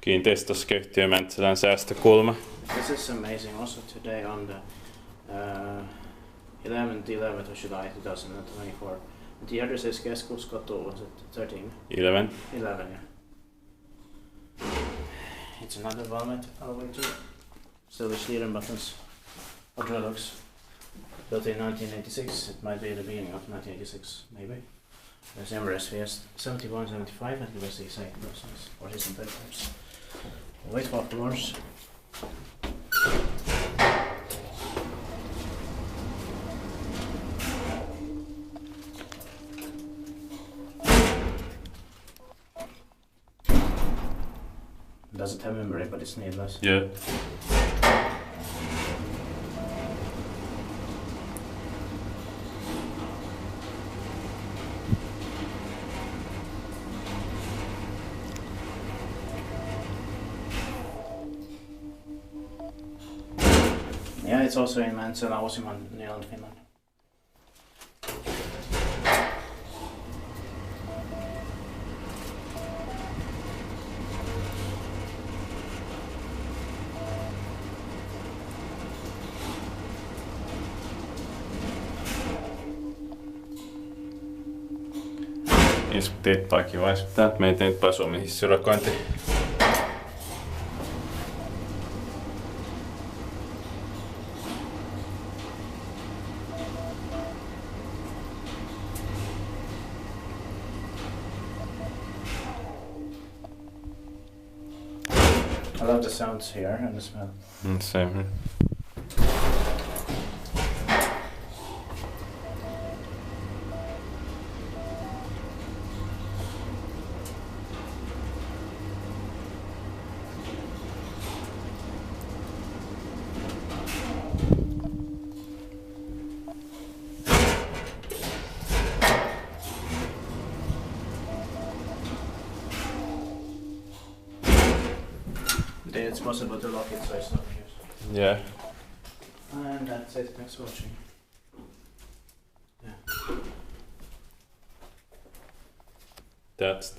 Kiinteistöskeyhtiö Mäntsälän säästökulma. This is amazing. Also today on the 11th of July 2024. The address is Keskuskatu, was it 13? 11. 11, yeah. It's another Valmet elevator. Still the steering buttons. Hydraulics. Built in 1986. It might be the beginning of 1986, maybe. There's MRSVS 71, 75, and the rest is exact persons or his papers. Wait for floors. Doesn't have memory, but it's needless. Yeah. Yeah, it's also in Mäntsälä, Finland. Inspekteettaakin vai pitää meitä nyt pääs omiin hissirakointiin. I love the sounds here and the smell. Same here. It's possible to lock it so it's not used. Yeah. And that's it, thanks for watching. Yeah. That's